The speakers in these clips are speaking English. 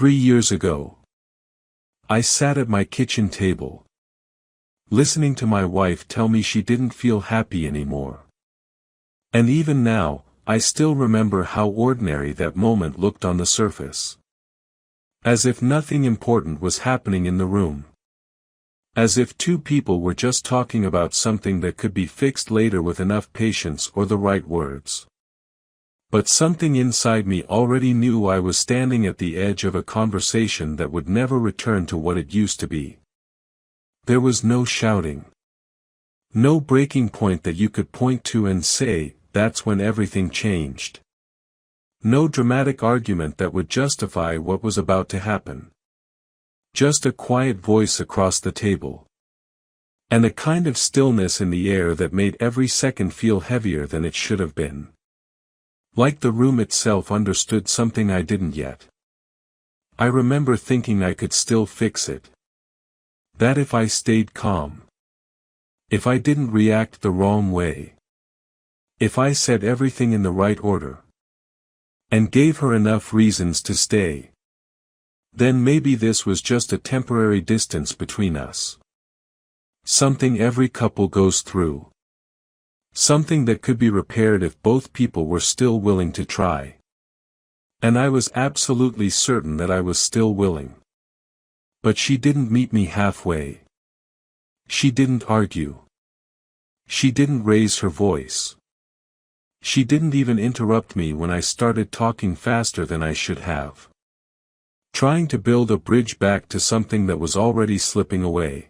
3 years ago, I sat at my kitchen table, listening to my wife tell me she didn't feel happy anymore. And even now, I still remember how ordinary that moment looked on the surface. As if nothing important was happening in the room. As if two people were just talking about something that could be fixed later with enough patience or the right words. But something inside me already knew I was standing at the edge of a conversation that would never return to what it used to be. There was no shouting. No breaking point that you could point to and say, that's when everything changed. No dramatic argument that would justify what was about to happen. Just a quiet voice across the table. And a kind of stillness in the air that made every second feel heavier than it should have been. Like the room itself understood something I didn't yet. I remember thinking I could still fix it. That if I stayed calm. If I didn't react the wrong way. If I said everything in the right order. And gave her enough reasons to stay. Then maybe this was just a temporary distance between us. Something every couple goes through. Something that could be repaired if both people were still willing to try. And I was absolutely certain that I was still willing. But she didn't meet me halfway. She didn't argue. She didn't raise her voice. She didn't even interrupt me when I started talking faster than I should have. Trying to build a bridge back to something that was already slipping away.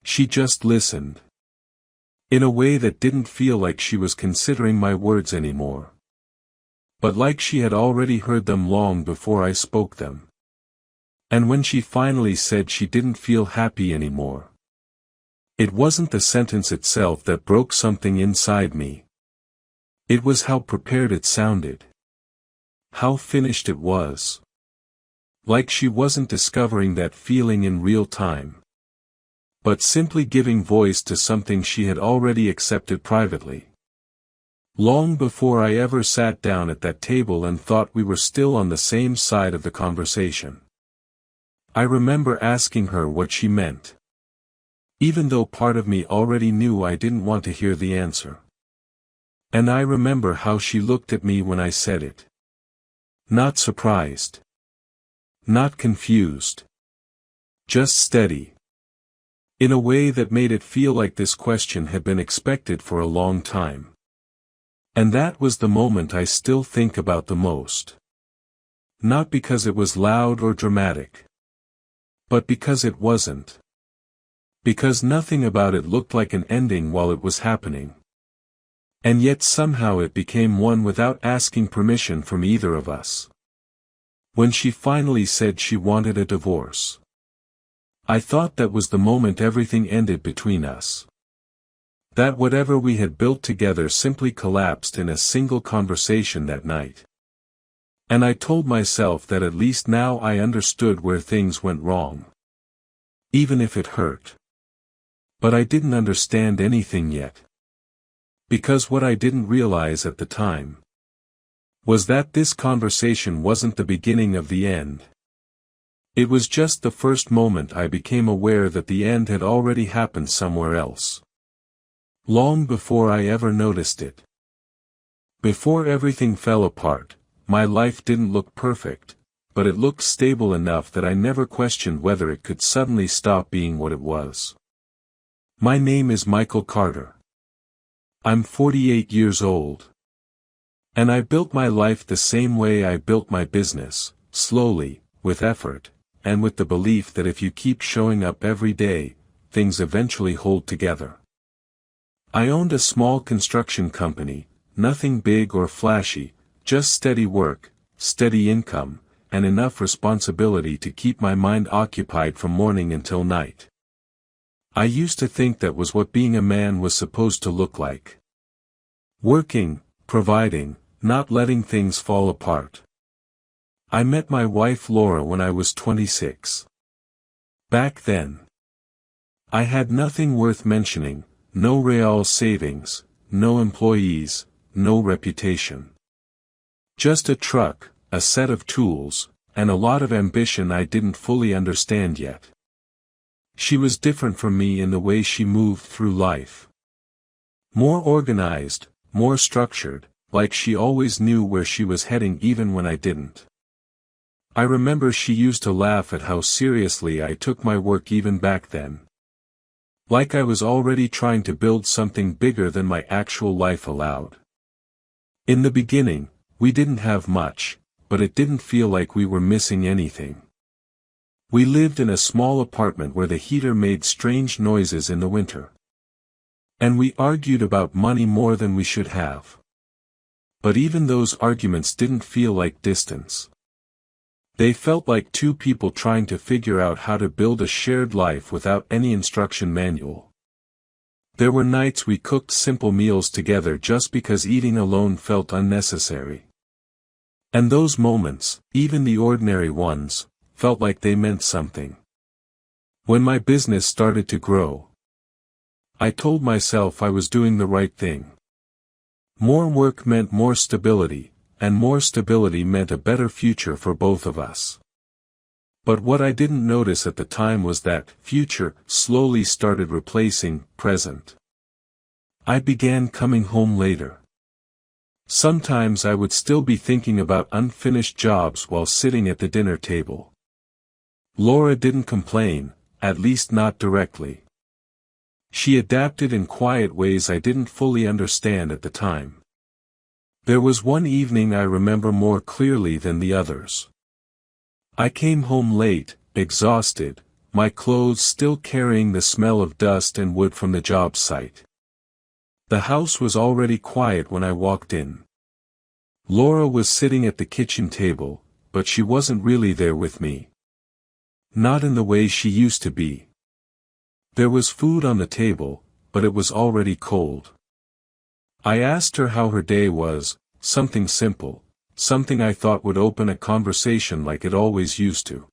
She just listened. In a way that didn't feel like she was considering my words anymore. But like she had already heard them long before I spoke them. And when she finally said she didn't feel happy anymore. It wasn't the sentence itself that broke something inside me. It was how prepared it sounded. How finished it was. Like she wasn't discovering that feeling in real time. But simply giving voice to something she had already accepted privately. Long before I ever sat down at that table and thought we were still on the same side of the conversation. I remember asking her what she meant. Even though part of me already knew I didn't want to hear the answer. And I remember how she looked at me when I said it. Not surprised. Not confused. Just steady. In a way that made it feel like this question had been expected for a long time. And that was the moment I still think about the most. Not because it was loud or dramatic. But because it wasn't. Because nothing about it looked like an ending while it was happening. And yet somehow it became one without asking permission from either of us. When she finally said she wanted a divorce. I thought that was the moment everything ended between us. That whatever we had built together simply collapsed in a single conversation that night. And I told myself that at least now I understood where things went wrong. Even if it hurt. But I didn't understand anything yet. Because what I didn't realize at the time was that this conversation wasn't the beginning of the end. It was just the first moment I became aware that the end had already happened somewhere else. Long before I ever noticed it. Before everything fell apart, my life didn't look perfect, but it looked stable enough that I never questioned whether it could suddenly stop being what it was. My name is Michael Carter. I'm 48 years old. And I built my life the same way I built my business, slowly, with effort, and with the belief that if you keep showing up every day, things eventually hold together. I owned a small construction company, nothing big or flashy, just steady work, steady income, and enough responsibility to keep my mind occupied from morning until night. I used to think that was what being a man was supposed to look like. Working, providing, not letting things fall apart. I met my wife Laura when I was 26. Back then, I had nothing worth mentioning, no real savings, no employees, no reputation. Just a truck, a set of tools, and a lot of ambition I didn't fully understand yet. She was different from me in the way she moved through life. More organized, more structured, like she always knew where she was heading even when I didn't. I remember she used to laugh at how seriously I took my work even back then. Like I was already trying to build something bigger than my actual life allowed. In the beginning, we didn't have much, but it didn't feel like we were missing anything. We lived in a small apartment where the heater made strange noises in the winter. And we argued about money more than we should have. But even those arguments didn't feel like distance. They felt like two people trying to figure out how to build a shared life without any instruction manual. There were nights we cooked simple meals together just because eating alone felt unnecessary. And those moments, even the ordinary ones, felt like they meant something. When my business started to grow, I told myself I was doing the right thing. More work meant more stability, and more stability meant a better future for both of us. But what I didn't notice at the time was that future slowly started replacing present. I began coming home later. Sometimes I would still be thinking about unfinished jobs while sitting at the dinner table. Laura didn't complain, at least not directly. She adapted in quiet ways I didn't fully understand at the time. There was one evening I remember more clearly than the others. I came home late, exhausted, my clothes still carrying the smell of dust and wood from the job site. The house was already quiet when I walked in. Laura was sitting at the kitchen table, but she wasn't really there with me. Not in the way she used to be. There was food on the table, but it was already cold. I asked her how her day was, something simple, something I thought would open a conversation like it always used to.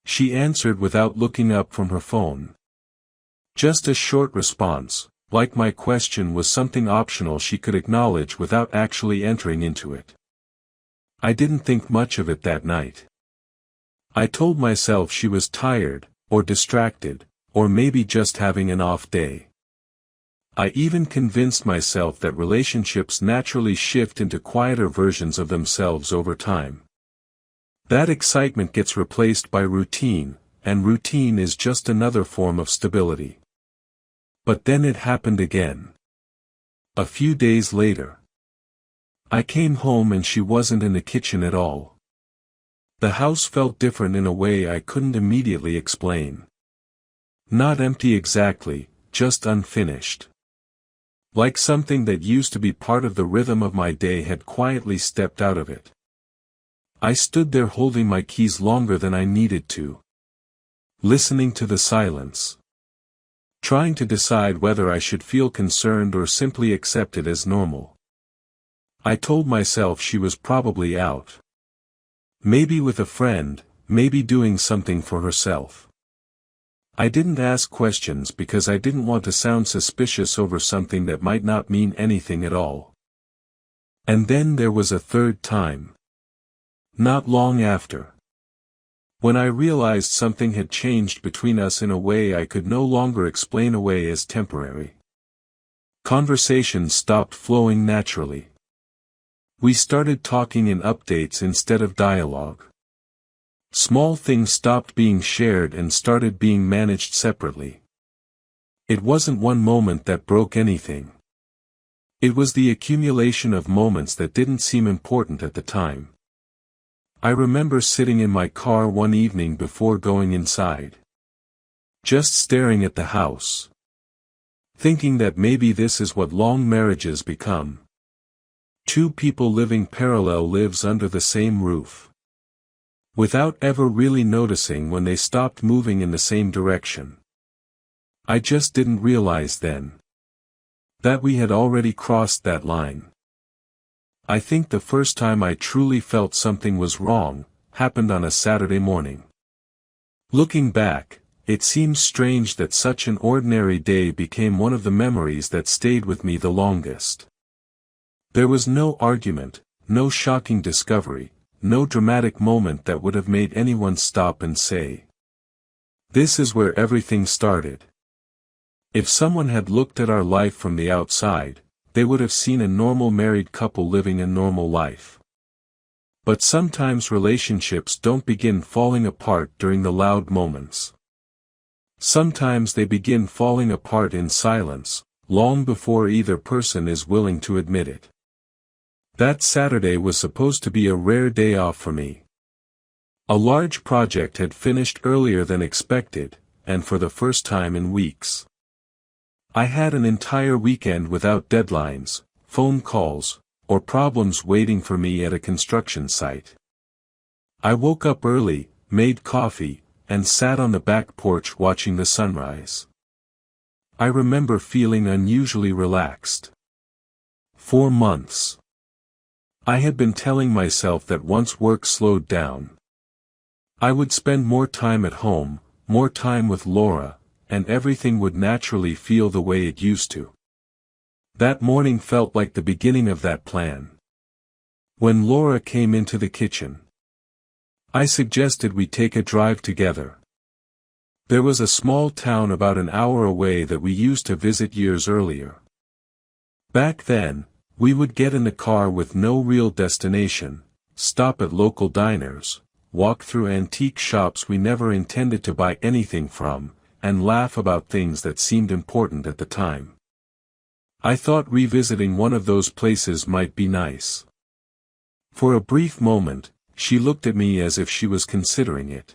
She answered without looking up from her phone. Just a short response, like my question was something optional she could acknowledge without actually entering into it. I didn't think much of it that night. I told myself she was tired, or distracted, or maybe just having an off day. I even convinced myself that relationships naturally shift into quieter versions of themselves over time. That excitement gets replaced by routine, and routine is just another form of stability. But then it happened again. A few days later. I came home and she wasn't in the kitchen at all. The house felt different in a way I couldn't immediately explain. Not empty exactly, just unfinished. Like something that used to be part of the rhythm of my day had quietly stepped out of it. I stood there holding my keys longer than I needed to. Listening to the silence. Trying to decide whether I should feel concerned or simply accept it as normal. I told myself she was probably out. Maybe with a friend, maybe doing something for herself. I didn't ask questions because I didn't want to sound suspicious over something that might not mean anything at all. And then there was a third time. Not long after. When I realized something had changed between us in a way I could no longer explain away as temporary. Conversations stopped flowing naturally. We started talking in updates instead of dialogue. Small things stopped being shared and started being managed separately. It wasn't one moment that broke anything. It was the accumulation of moments that didn't seem important at the time. I remember sitting in my car one evening before going inside. Just staring at the house. Thinking that maybe this is what long marriages become. Two people living parallel lives under the same roof. Without ever really noticing when they stopped moving in the same direction. I just didn't realize then. That we had already crossed that line. I think the first time I truly felt something was wrong, happened on a Saturday morning. Looking back, it seems strange that such an ordinary day became one of the memories that stayed with me the longest. There was no argument, no shocking discovery, no dramatic moment that would have made anyone stop and say, "This is where everything started." If someone had looked at our life from the outside, they would have seen a normal married couple living a normal life. But sometimes relationships don't begin falling apart during the loud moments. Sometimes they begin falling apart in silence, long before either person is willing to admit it. That Saturday was supposed to be a rare day off for me. A large project had finished earlier than expected, and for the first time in weeks. I had an entire weekend without deadlines, phone calls, or problems waiting for me at a construction site. I woke up early, made coffee, and sat on the back porch watching the sunrise. I remember feeling unusually relaxed. For months, I had been telling myself that once work slowed down, I would spend more time at home, more time with Laura, and everything would naturally feel the way it used to. That morning felt like the beginning of that plan. When Laura came into the kitchen, I suggested we take a drive together. There was a small town about an hour away that we used to visit years earlier. Back then, we would get in the car with no real destination, stop at local diners, walk through antique shops we never intended to buy anything from, and laugh about things that seemed important at the time. I thought revisiting one of those places might be nice. For a brief moment, she looked at me as if she was considering it.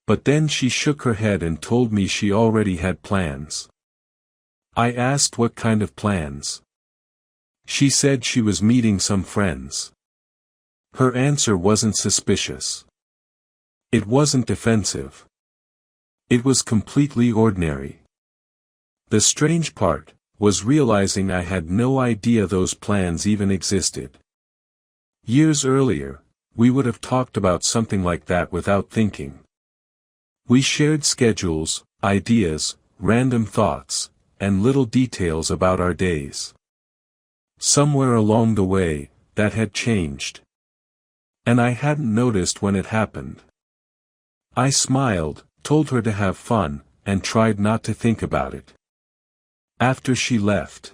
But then she shook her head and told me she already had plans. I asked what kind of plans. She said she was meeting some friends. Her answer wasn't suspicious. It wasn't defensive. It was completely ordinary. The strange part was realizing I had no idea those plans even existed. Years earlier, we would have talked about something like that without thinking. We shared schedules, ideas, random thoughts, and little details about our days. Somewhere along the way, that had changed. And I hadn't noticed when it happened. I smiled, told her to have fun, and tried not to think about it. After she left,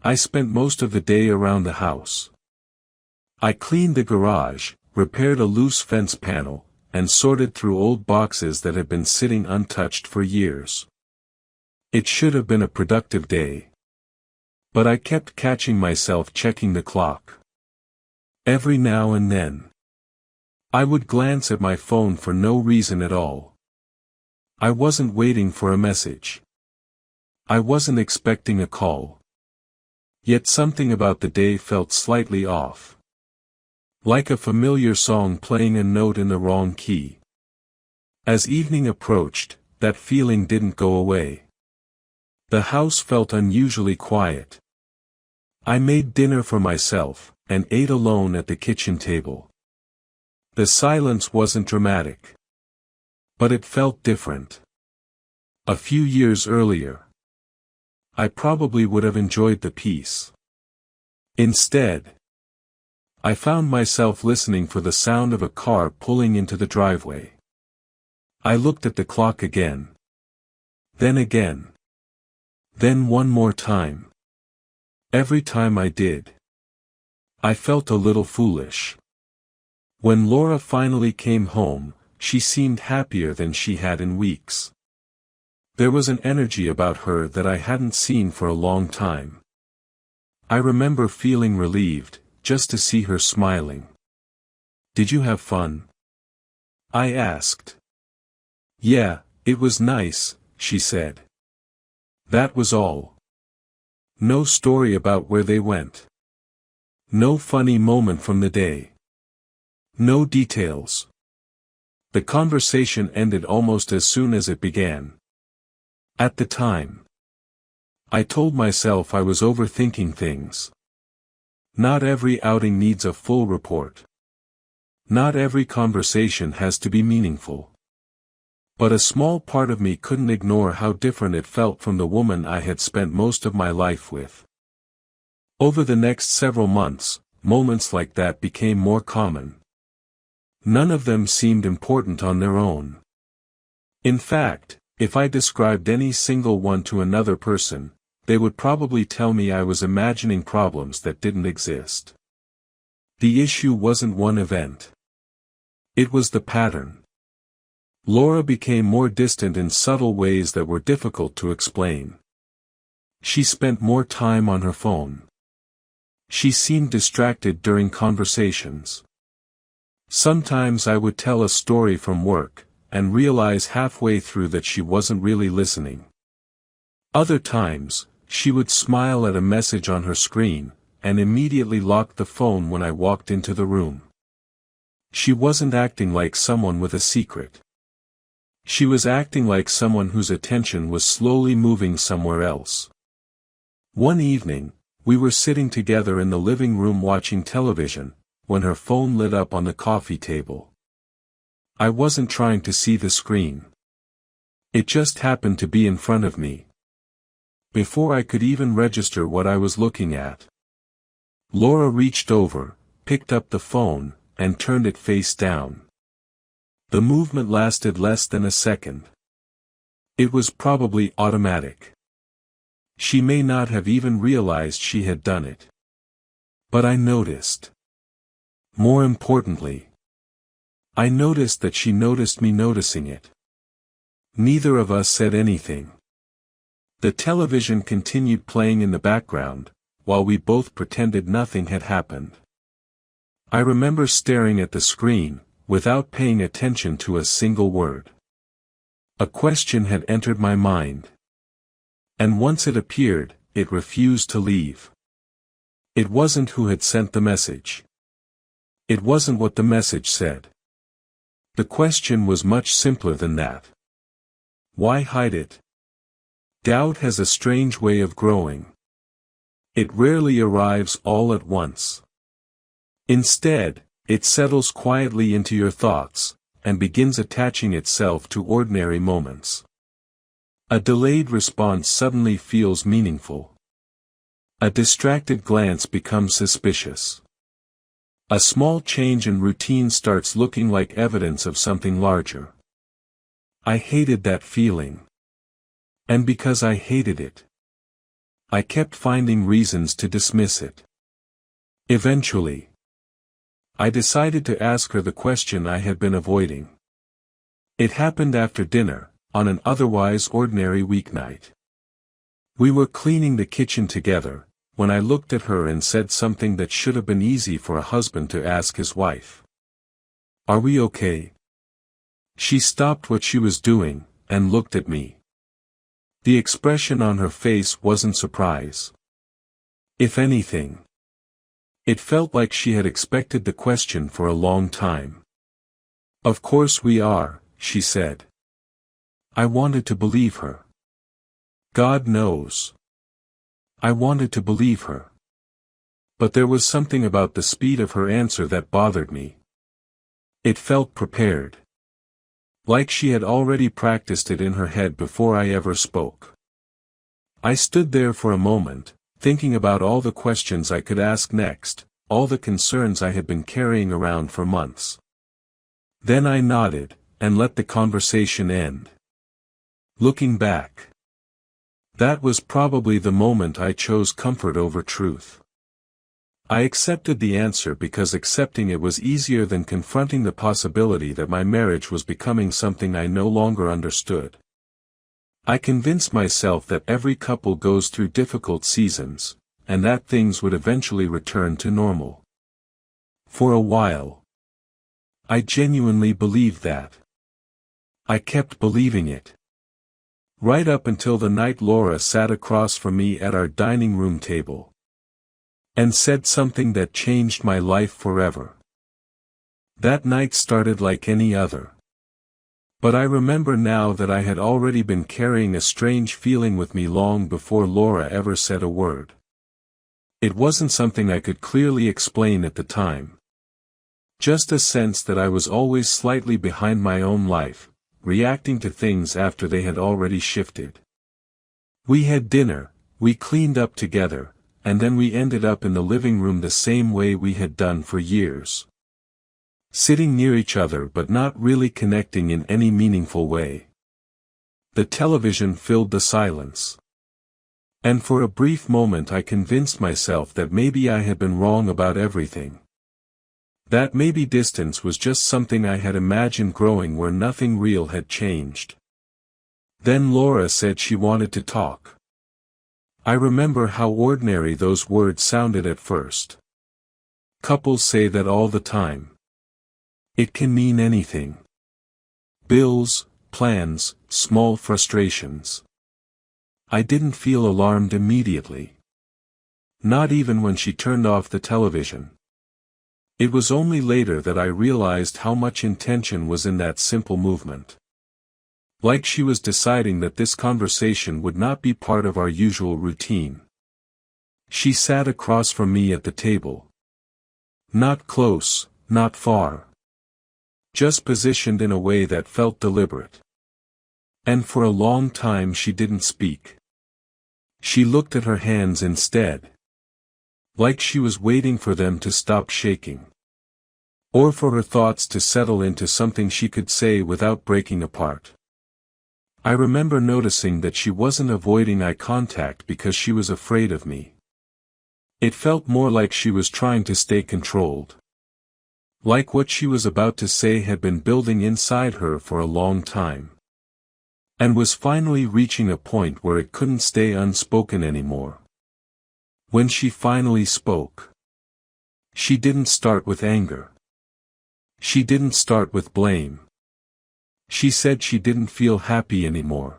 I spent most of the day around the house. I cleaned the garage, repaired a loose fence panel, and sorted through old boxes that had been sitting untouched for years. It should have been a productive day. But I kept catching myself checking the clock. Every now and then, I would glance at my phone for no reason at all. I wasn't waiting for a message. I wasn't expecting a call. Yet something about the day felt slightly off. Like a familiar song playing a note in the wrong key. As evening approached, that feeling didn't go away. The house felt unusually quiet. I made dinner for myself, and ate alone at the kitchen table. The silence wasn't dramatic. But it felt different. A few years earlier, I probably would have enjoyed the peace. Instead, I found myself listening for the sound of a car pulling into the driveway. I looked at the clock again. Then again. Then one more time. Every time I did, I felt a little foolish. When Laura finally came home, she seemed happier than she had in weeks. There was an energy about her that I hadn't seen for a long time. I remember feeling relieved, just to see her smiling. "Did you have fun?" I asked. "Yeah, it was nice," she said. That was all. No story about where they went. No funny moment from the day. No details. The conversation ended almost as soon as it began. At the time, I told myself I was overthinking things. Not every outing needs a full report. Not every conversation has to be meaningful. But a small part of me couldn't ignore how different it felt from the woman I had spent most of my life with. Over the next several months, moments like that became more common. None of them seemed important on their own. In fact, if I described any single one to another person, they would probably tell me I was imagining problems that didn't exist. The issue wasn't one event. It was the pattern. Laura became more distant in subtle ways that were difficult to explain. She spent more time on her phone. She seemed distracted during conversations. Sometimes I would tell a story from work, and realize halfway through that she wasn't really listening. Other times, she would smile at a message on her screen, and immediately lock the phone when I walked into the room. She wasn't acting like someone with a secret. She was acting like someone whose attention was slowly moving somewhere else. One evening, we were sitting together in the living room watching television, when her phone lit up on the coffee table. I wasn't trying to see the screen. It just happened to be in front of me. Before I could even register what I was looking at, Laura reached over, picked up the phone, and turned it face down. The movement lasted less than a second. It was probably automatic. She may not have even realized she had done it. But I noticed. More importantly, I noticed that she noticed me noticing it. Neither of us said anything. The television continued playing in the background, while we both pretended nothing had happened. I remember staring at the screen, without paying attention to a single word. A question had entered my mind. And once it appeared, it refused to leave. It wasn't who had sent the message. It wasn't what the message said. The question was much simpler than that. Why hide it? Doubt has a strange way of growing. It rarely arrives all at once. Instead, it settles quietly into your thoughts, and begins attaching itself to ordinary moments. A delayed response suddenly feels meaningful. A distracted glance becomes suspicious. A small change in routine starts looking like evidence of something larger. I hated that feeling. And because I hated it, I kept finding reasons to dismiss it. Eventually, I decided to ask her the question I had been avoiding. It happened after dinner, on an otherwise ordinary weeknight. We were cleaning the kitchen together, when I looked at her and said something that should have been easy for a husband to ask his wife. "Are we okay?" She stopped what she was doing, and looked at me. The expression on her face wasn't surprise. If anything, it felt like she had expected the question for a long time. "Of course we are," she said. I wanted to believe her. God knows. I wanted to believe her. But there was something about the speed of her answer that bothered me. It felt prepared. Like she had already practiced it in her head before I ever spoke. I stood there for a moment, thinking about all the questions I could ask next, all the concerns I had been carrying around for months. Then I nodded, and let the conversation end. Looking back, that was probably the moment I chose comfort over truth. I accepted the answer because accepting it was easier than confronting the possibility that my marriage was becoming something I no longer understood. I convinced myself that every couple goes through difficult seasons, and that things would eventually return to normal. For a while, I genuinely believed that. I kept believing it. Right up until the night Laura sat across from me at our dining room table. And said something that changed my life forever. That night started like any other. But I remember now that I had already been carrying a strange feeling with me long before Laura ever said a word. It wasn't something I could clearly explain at the time. Just a sense that I was always slightly behind my own life, reacting to things after they had already shifted. We had dinner, we cleaned up together, and then we ended up in the living room the same way we had done for years. Sitting near each other but not really connecting in any meaningful way. The television filled the silence. And for a brief moment I convinced myself that maybe I had been wrong about everything. That maybe distance was just something I had imagined growing where nothing real had changed. Then Laura said she wanted to talk. I remember how ordinary those words sounded at first. Couples say that all the time. It can mean anything. Bills, plans, small frustrations. I didn't feel alarmed immediately. Not even when she turned off the television. It was only later that I realized how much intention was in that simple movement. Like she was deciding that this conversation would not be part of our usual routine. She sat across from me at the table. Not close, not far. Just positioned in a way that felt deliberate. And for a long time she didn't speak. She looked at her hands instead. Like she was waiting for them to stop shaking. Or for her thoughts to settle into something she could say without breaking apart. I remember noticing that she wasn't avoiding eye contact because she was afraid of me. It felt more like she was trying to stay controlled. Like what she was about to say had been building inside her for a long time. And was finally reaching a point where it couldn't stay unspoken anymore. When she finally spoke. She didn't start with anger. She didn't start with blame. She said she didn't feel happy anymore.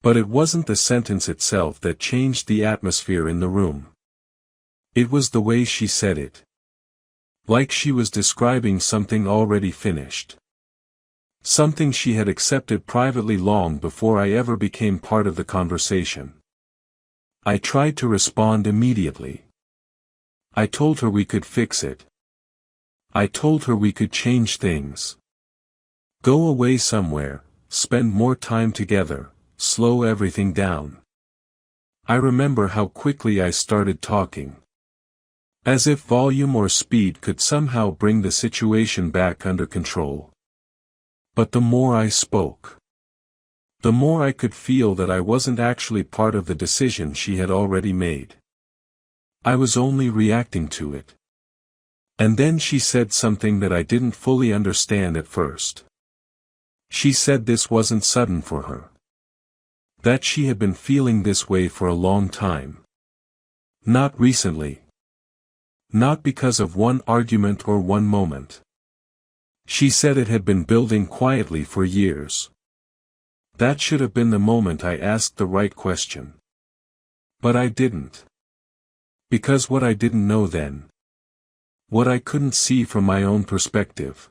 But it wasn't the sentence itself that changed the atmosphere in the room. It was the way she said it. Like she was describing something already finished. Something she had accepted privately long before I ever became part of the conversation. I tried to respond immediately. I told her we could fix it. I told her we could change things. Go away somewhere, spend more time together, slow everything down. I remember how quickly I started talking. As if volume or speed could somehow bring the situation back under control. But the more I spoke, the more I could feel that I wasn't actually part of the decision she had already made. I was only reacting to it. And then she said something that I didn't fully understand at first. She said this wasn't sudden for her. That she had been feeling this way for a long time. Not recently. Not because of one argument or one moment. She said it had been building quietly for years. That should have been the moment I asked the right question. But I didn't. Because what I didn't know then, what I couldn't see from my own perspective,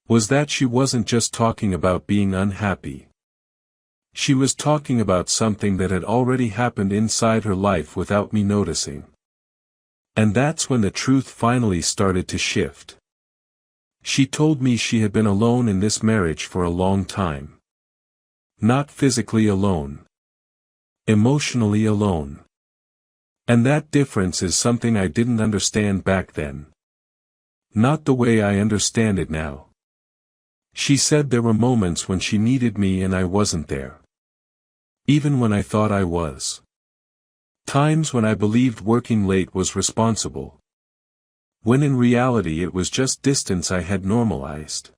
was that she wasn't just talking about being unhappy. She was talking about something that had already happened inside her life without me noticing. And that's when the truth finally started to shift. She told me she had been alone in this marriage for a long time. Not physically alone. Emotionally alone. And that difference is something I didn't understand back then. Not the way I understand it now. She said there were moments when she needed me and I wasn't there. Even when I thought I was. Times when I believed working late was responsible. When in reality it was just distance I had normalized.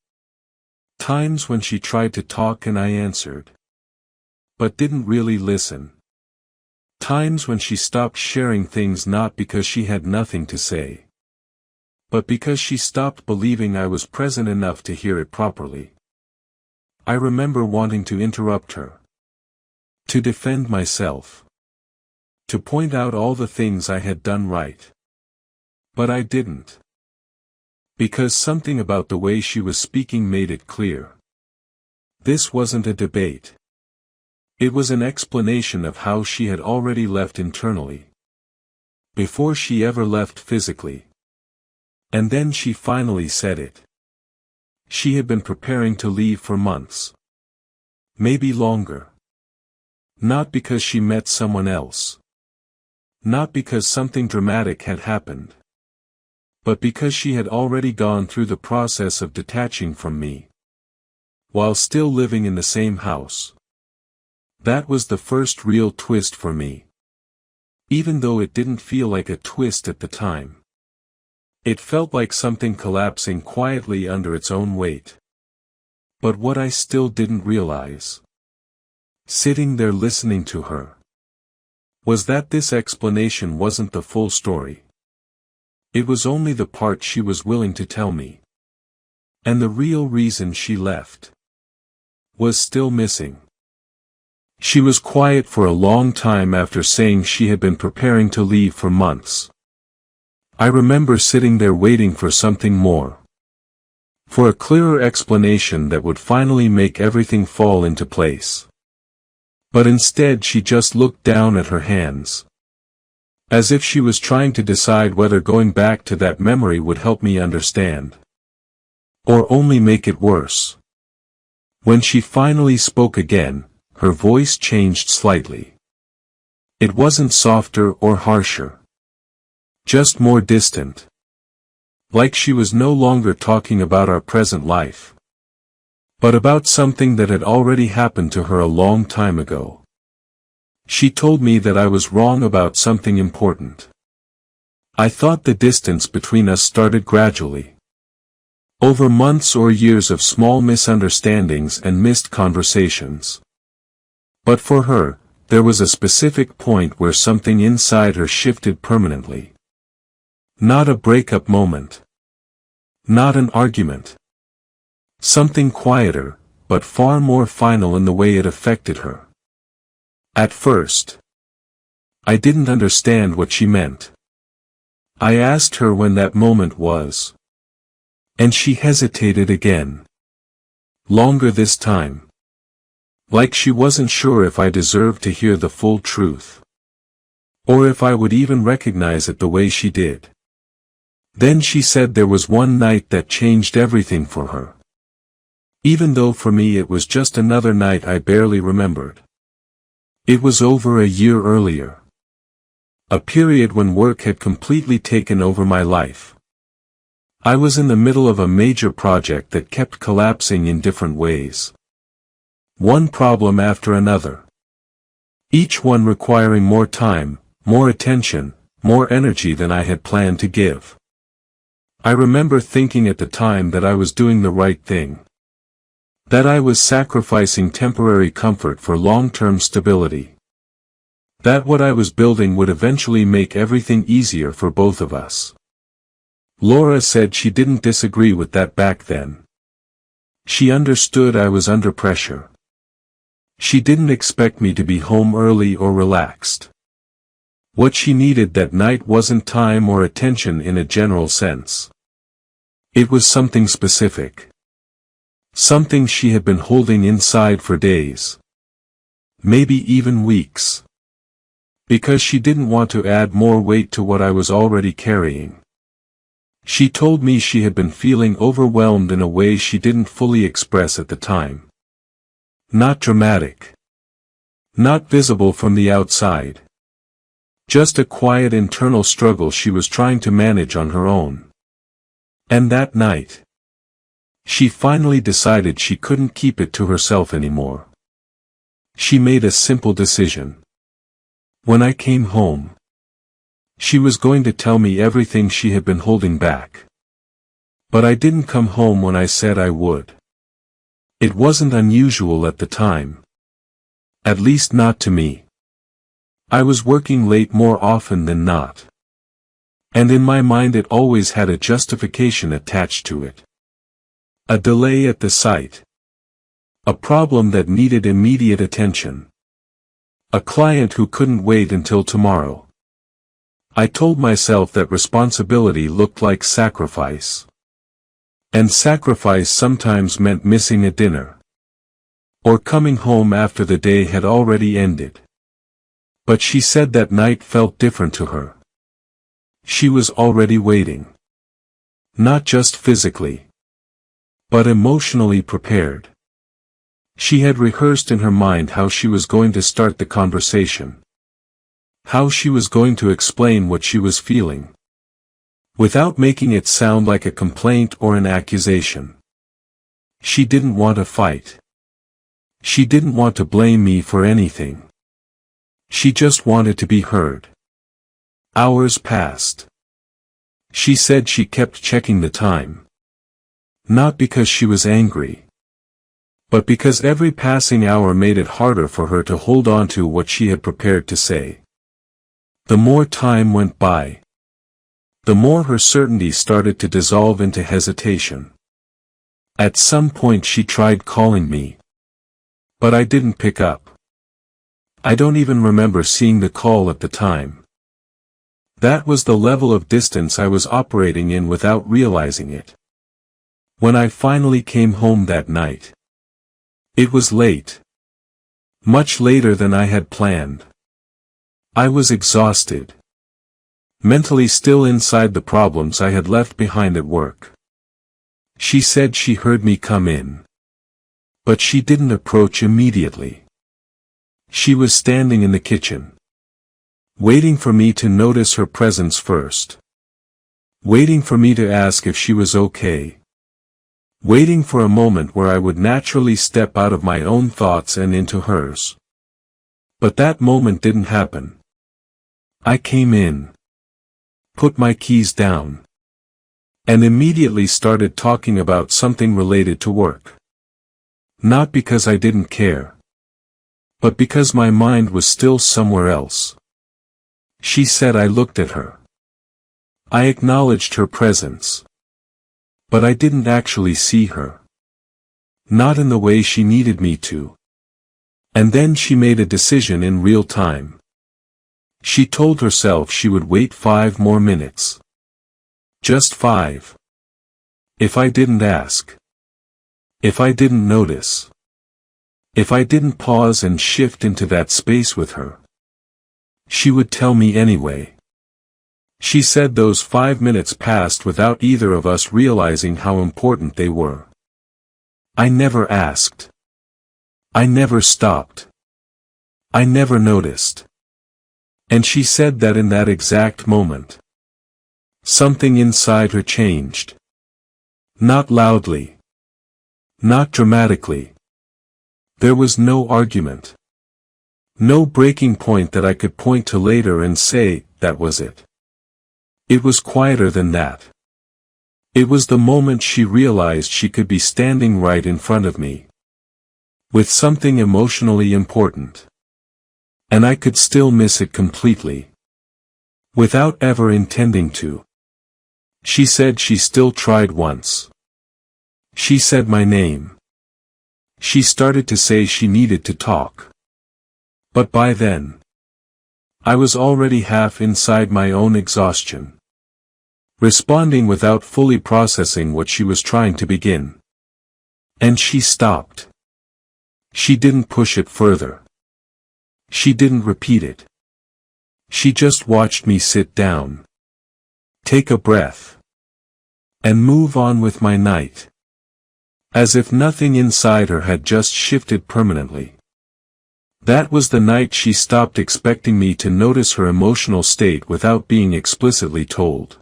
Times when she tried to talk and I answered. But didn't really listen. Times when she stopped sharing things not because she had nothing to say. But because she stopped believing I was present enough to hear it properly. I remember wanting to interrupt her. To defend myself. To point out all the things I had done right. But I didn't. Because something about the way she was speaking made it clear. This wasn't a debate. It was an explanation of how she had already left internally. Before she ever left physically. And then she finally said it. She had been preparing to leave for months. Maybe longer. Not because she met someone else. Not because something dramatic had happened, but because she had already gone through the process of detaching from me, while still living in the same house. That was the first real twist for me. Even though it didn't feel like a twist at the time. It felt like something collapsing quietly under its own weight. But what I still didn't realize, sitting there listening to her, was that this explanation wasn't the full story. It was only the part she was willing to tell me. And the real reason she left was still missing. She was quiet for a long time after saying she had been preparing to leave for months. I remember sitting there waiting for something more. For a clearer explanation that would finally make everything fall into place. But instead she just looked down at her hands. As if she was trying to decide whether going back to that memory would help me understand. Or only make it worse. When she finally spoke again, her voice changed slightly. It wasn't softer or harsher. Just more distant. Like she was no longer talking about our present life, but about something that had already happened to her a long time ago. She told me that I was wrong about something important. I thought the distance between us started gradually. Over months or years of small misunderstandings and missed conversations. But for her, there was a specific point where something inside her shifted permanently. Not a breakup moment. Not an argument. Something quieter, but far more final in the way it affected her. At first, I didn't understand what she meant. I asked her when that moment was. And she hesitated again. Longer this time. Like she wasn't sure if I deserved to hear the full truth. Or if I would even recognize it the way she did. Then she said there was one night that changed everything for her. Even though for me it was just another night I barely remembered. It was over a year earlier. A period when work had completely taken over my life. I was in the middle of a major project that kept collapsing in different ways. One problem after another. Each one requiring more time, more attention, more energy than I had planned to give. I remember thinking at the time that I was doing the right thing. That I was sacrificing temporary comfort for long-term stability. That what I was building would eventually make everything easier for both of us. Laura said she didn't disagree with that back then. She understood I was under pressure. She didn't expect me to be home early or relaxed. What she needed that night wasn't time or attention in a general sense. It was something specific. Something she had been holding inside for days. Maybe even weeks. Because she didn't want to add more weight to what I was already carrying. She told me she had been feeling overwhelmed in a way she didn't fully express at the time. Not dramatic. Not visible from the outside. Just a quiet internal struggle she was trying to manage on her own. And that night, she finally decided she couldn't keep it to herself anymore. She made a simple decision. When I came home, she was going to tell me everything she had been holding back. But I didn't come home when I said I would. It wasn't unusual at the time. At least not to me. I was working late more often than not. And in my mind it always had a justification attached to it. A delay at the site. A problem that needed immediate attention. A client who couldn't wait until tomorrow. I told myself that responsibility looked like sacrifice. And sacrifice sometimes meant missing a dinner. Or coming home after the day had already ended. But she said that night felt different to her. She was already waiting. Not just physically. But emotionally prepared. She had rehearsed in her mind how she was going to start the conversation. How she was going to explain what she was feeling, without making it sound like a complaint or an accusation. She didn't want to fight. She didn't want to blame me for anything. She just wanted to be heard. Hours passed. She said she kept checking the time. Not because she was angry, but because every passing hour made it harder for her to hold on to what she had prepared to say. The more time went by, the more her certainty started to dissolve into hesitation. At some point she tried calling me, but I didn't pick up. I don't even remember seeing the call at the time. That was the level of distance I was operating in without realizing it. When I finally came home that night, it was late. Much later than I had planned. I was exhausted. Mentally still inside the problems I had left behind at work. She said she heard me come in. But she didn't approach immediately. She was standing in the kitchen, waiting for me to notice her presence first. Waiting for me to ask if she was okay. Waiting for a moment where I would naturally step out of my own thoughts and into hers. But that moment didn't happen. I came in, put my keys down, and immediately started talking about something related to work. Not because I didn't care, but because my mind was still somewhere else. She said I looked at her. I acknowledged her presence. But I didn't actually see her. Not in the way she needed me to. And then she made a decision in real time. She told herself she would wait 5 more minutes. Just 5. If I didn't ask. If I didn't notice. If I didn't pause and shift into that space with her. She would tell me anyway. She said those 5 minutes passed without either of us realizing how important they were. I never asked. I never stopped. I never noticed. And she said that in that exact moment, something inside her changed. Not loudly. Not dramatically. There was no argument. No breaking point that I could point to later and say, that was it. It was quieter than that. It was the moment she realized she could be standing right in front of me, with something emotionally important. And I could still miss it completely. Without ever intending to. She said she still tried once. She said my name. She started to say she needed to talk. But by then, I was already half inside my own exhaustion. Responding without fully processing what she was trying to begin. And she stopped. She didn't push it further. She didn't repeat it. She just watched me sit down, take a breath, and move on with my night. As if nothing inside her had just shifted permanently. That was the night she stopped expecting me to notice her emotional state without being explicitly told.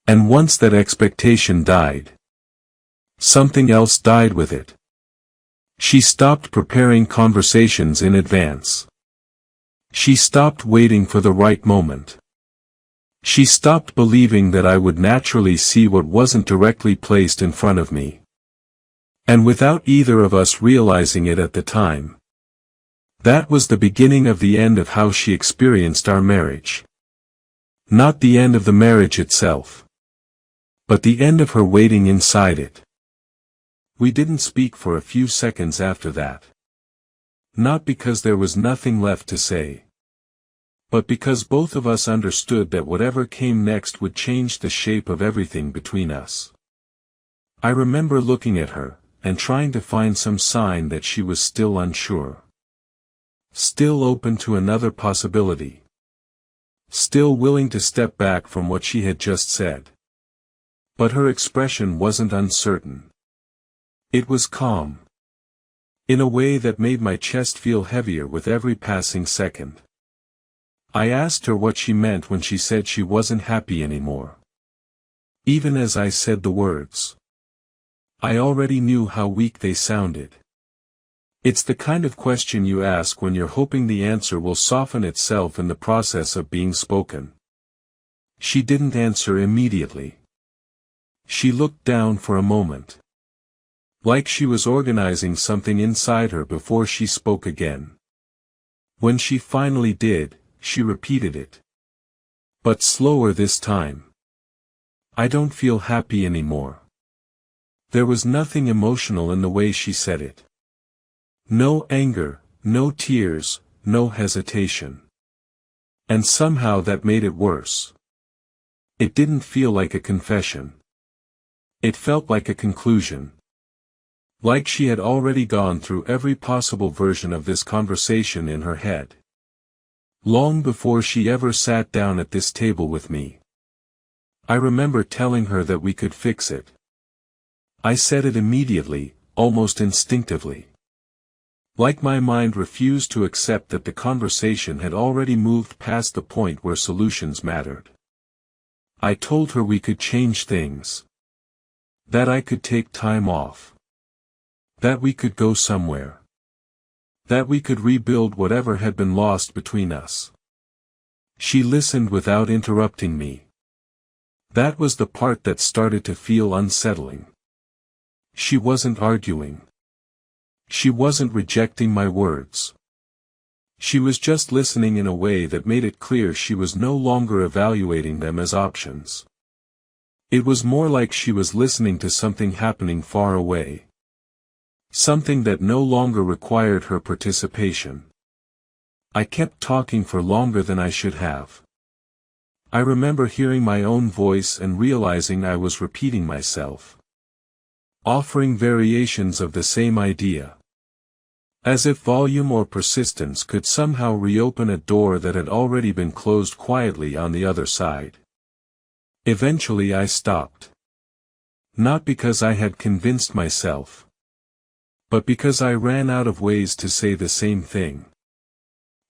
And once that expectation died, something else died with it. She stopped preparing conversations in advance. She stopped waiting for the right moment. She stopped believing that I would naturally see what wasn't directly placed in front of me. And without either of us realizing it at the time. That was the beginning of the end of how she experienced our marriage. Not the end of the marriage itself, but the end of her waiting inside it. We didn't speak for a few seconds after that. Not because there was nothing left to say, but because both of us understood that whatever came next would change the shape of everything between us. I remember looking at her, and trying to find some sign that she was still unsure. Still open to another possibility. Still willing to step back from what she had just said. But her expression wasn't uncertain. It was calm. In a way that made my chest feel heavier with every passing second. I asked her what she meant when she said she wasn't happy anymore. Even as I said the words, I already knew how weak they sounded. It's the kind of question you ask when you're hoping the answer will soften itself in the process of being spoken. She didn't answer immediately. She looked down for a moment, like she was organizing something inside her before she spoke again. When she finally did, she repeated it, but slower this time. I don't feel happy anymore. There was nothing emotional in the way she said it. No anger, no tears, no hesitation. And somehow that made it worse. It didn't feel like a confession. It felt like a conclusion. Like she had already gone through every possible version of this conversation in her head. Long before she ever sat down at this table with me. I remember telling her that we could fix it. I said it immediately, almost instinctively. Like my mind refused to accept that the conversation had already moved past the point where solutions mattered. I told her we could change things. That I could take time off. That we could go somewhere. That we could rebuild whatever had been lost between us. She listened without interrupting me. That was the part that started to feel unsettling. She wasn't arguing. She wasn't rejecting my words. She was just listening in a way that made it clear she was no longer evaluating them as options. It was more like she was listening to something happening far away. Something that no longer required her participation. I kept talking for longer than I should have. I remember hearing my own voice and realizing I was repeating myself. Offering variations of the same idea. As if volume or persistence could somehow reopen a door that had already been closed quietly on the other side. Eventually I stopped. Not because I had convinced myself. But because I ran out of ways to say the same thing.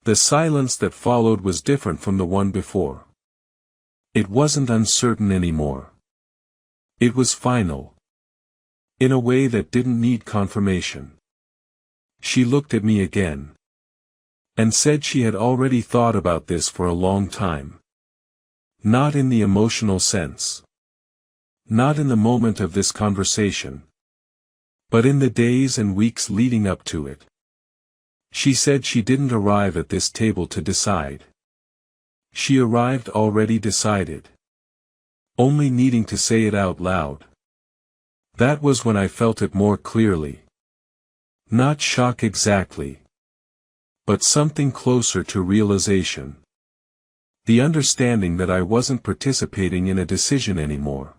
The silence that followed was different from the one before. It wasn't uncertain anymore. It was final. In a way that didn't need confirmation. She looked at me again. And said she had already thought about this for a long time. Not in the emotional sense. Not in the moment of this conversation. But in the days and weeks leading up to it. She said she didn't arrive at this table to decide. She arrived already decided. Only needing to say it out loud. That was when I felt it more clearly. Not shock exactly. But something closer to realization. The understanding that I wasn't participating in a decision anymore.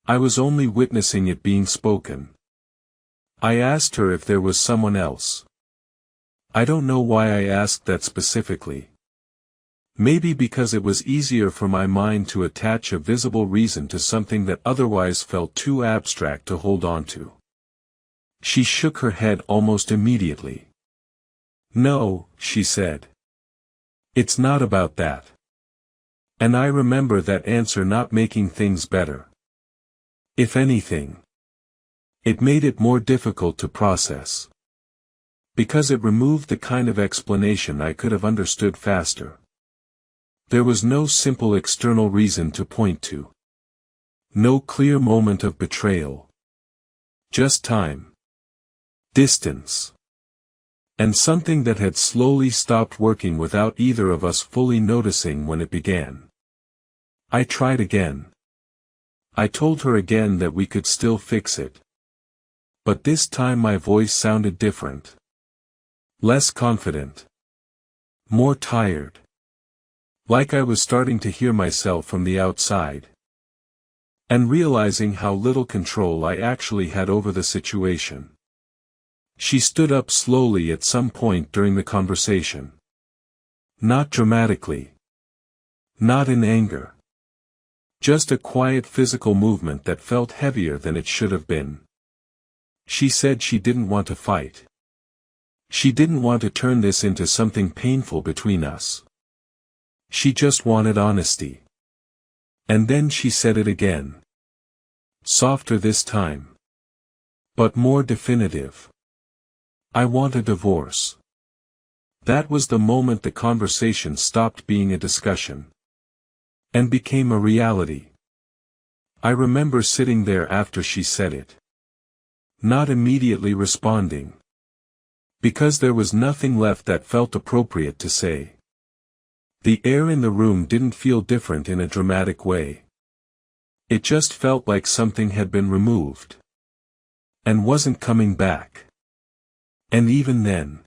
I was only witnessing it being spoken. I asked her if there was someone else. I don't know why I asked that specifically. Maybe because it was easier for my mind to attach a visible reason to something that otherwise felt too abstract to hold on to. She shook her head almost immediately. No, she said. It's not about that. And I remember that answer not making things better. If anything, it made it more difficult to process. Because it removed the kind of explanation I could have understood faster. There was no simple external reason to point to. No clear moment of betrayal. Just time. Distance. And something that had slowly stopped working without either of us fully noticing when it began. I tried again. I told her again that we could still fix it. But this time my voice sounded different. Less confident. More tired. Like I was starting to hear myself from the outside. And realizing how little control I actually had over the situation. She stood up slowly at some point during the conversation. Not dramatically. Not in anger. Just a quiet physical movement that felt heavier than it should have been. She said she didn't want to fight. She didn't want to turn this into something painful between us. She just wanted honesty. And then she said it again. Softer this time. But more definitive. I want a divorce. That was the moment the conversation stopped being a discussion. And became a reality. I remember sitting there after she said it. Not immediately responding. Because there was nothing left that felt appropriate to say. The air in the room didn't feel different in a dramatic way. It just felt like something had been removed. And wasn't coming back. And even then,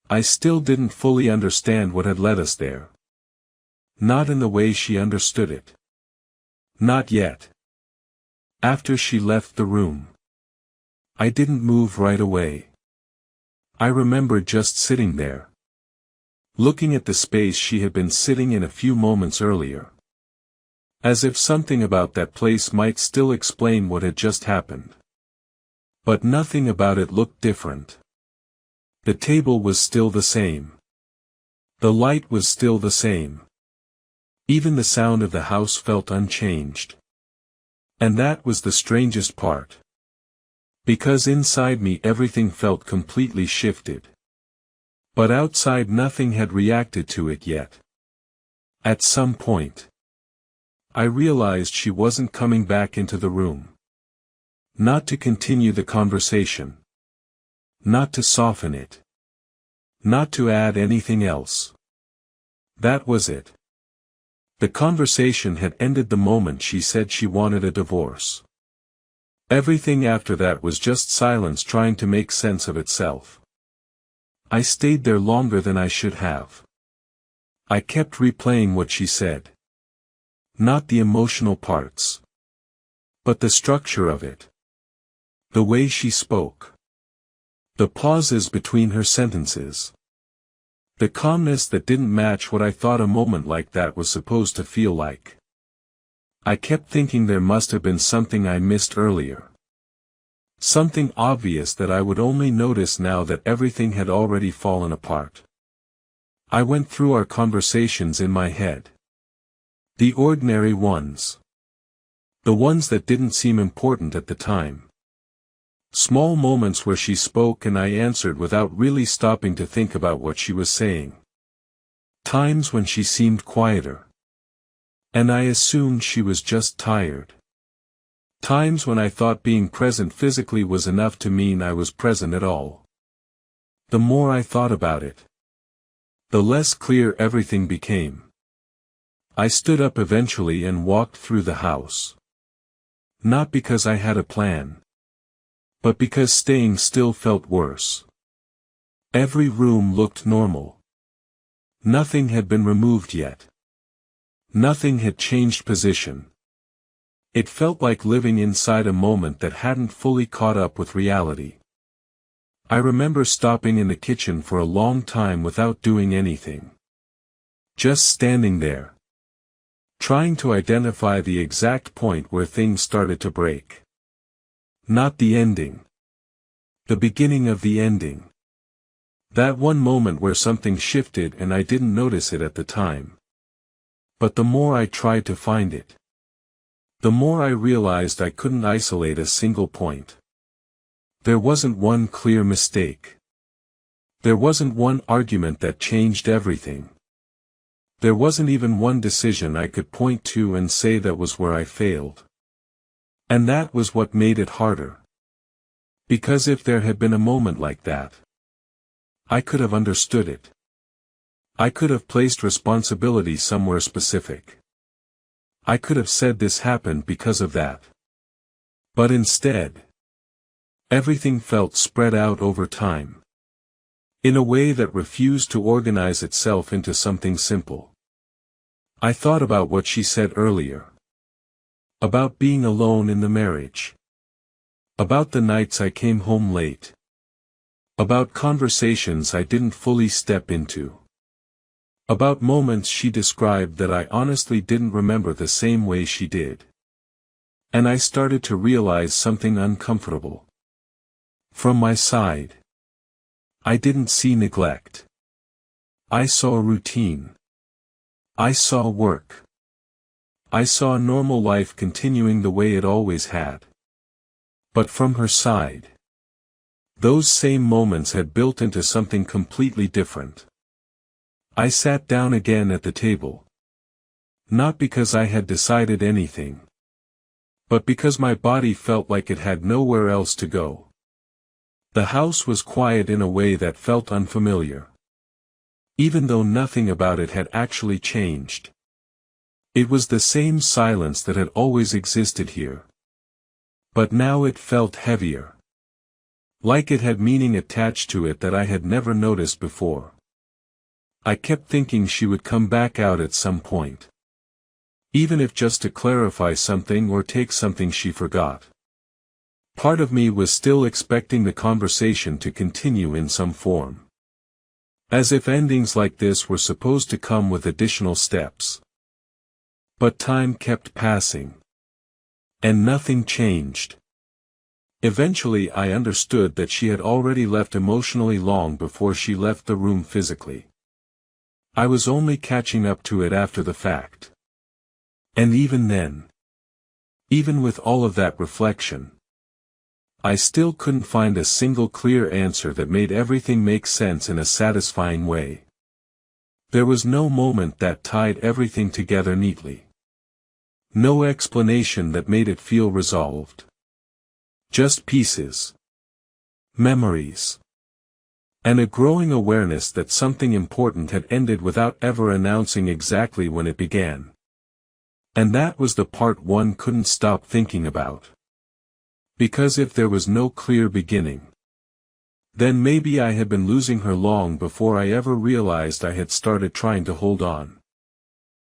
I still didn't fully understand what had led us there. Not in the way she understood it. Not yet. After she left the room, I didn't move right away. I remember just sitting there, looking at the space she had been sitting in a few moments earlier. As if something about that place might still explain what had just happened. But nothing about it looked different. The table was still the same. The light was still the same. Even the sound of the house felt unchanged. And that was the strangest part. Because inside me everything felt completely shifted. But outside nothing had reacted to it yet. At some point, I realized she wasn't coming back into the room. Not to continue the conversation. Not to soften it. Not to add anything else. That was it. The conversation had ended the moment she said she wanted a divorce. Everything after that was just silence trying to make sense of itself. I stayed there longer than I should have. I kept replaying what she said. Not the emotional parts. But the structure of it. The way she spoke. The pauses between her sentences. The calmness that didn't match what I thought a moment like that was supposed to feel like. I kept thinking there must have been something I missed earlier. Something obvious that I would only notice now that everything had already fallen apart. I went through our conversations in my head. The ordinary ones. The ones that didn't seem important at the time. Small moments where she spoke and I answered without really stopping to think about what she was saying. Times when she seemed quieter. And I assumed she was just tired. Times when I thought being present physically was enough to mean I was present at all. The more I thought about it, the less clear everything became. I stood up eventually and walked through the house. Not because I had a plan. But because staying still felt worse. Every room looked normal. Nothing had been removed yet. Nothing had changed position. It felt like living inside a moment that hadn't fully caught up with reality. I remember stopping in the kitchen for a long time without doing anything. Just standing there. Trying to identify the exact point where things started to break. Not the ending. The beginning of the ending. That one moment where something shifted and I didn't notice it at the time. But the more I tried to find it, the more I realized I couldn't isolate a single point. There wasn't one clear mistake. There wasn't one argument that changed everything. There wasn't even one decision I could point to and say that was where I failed. And that was what made it harder. Because if there had been a moment like that, I could have understood it. I could have placed responsibility somewhere specific. I could have said this happened because of that. But instead, everything felt spread out over time. In a way that refused to organize itself into something simple. I thought about what she said earlier. About being alone in the marriage. About the nights I came home late. About conversations I didn't fully step into. About moments she described that I honestly didn't remember the same way she did. And I started to realize something uncomfortable. From my side, I didn't see neglect. I saw a routine. I saw work. I saw normal life continuing the way it always had. But from her side, those same moments had built into something completely different. I sat down again at the table. Not because I had decided anything, but because my body felt like it had nowhere else to go. The house was quiet in a way that felt unfamiliar. Even though nothing about it had actually changed. It was the same silence that had always existed here. But now it felt heavier. Like it had meaning attached to it that I had never noticed before. I kept thinking she would come back out at some point. Even if just to clarify something or take something she forgot. Part of me was still expecting the conversation to continue in some form. As if endings like this were supposed to come with additional steps. But time kept passing. And nothing changed. Eventually I understood that she had already left emotionally long before she left the room physically. I was only catching up to it after the fact. And even then, even with all of that reflection, I still couldn't find a single clear answer that made everything make sense in a satisfying way. There was no moment that tied everything together neatly. No explanation that made it feel resolved. Just pieces. Memories. And a growing awareness that something important had ended without ever announcing exactly when it began. And that was the part one couldn't stop thinking about. Because if there was no clear beginning, then maybe I had been losing her long before I ever realized I had started trying to hold on.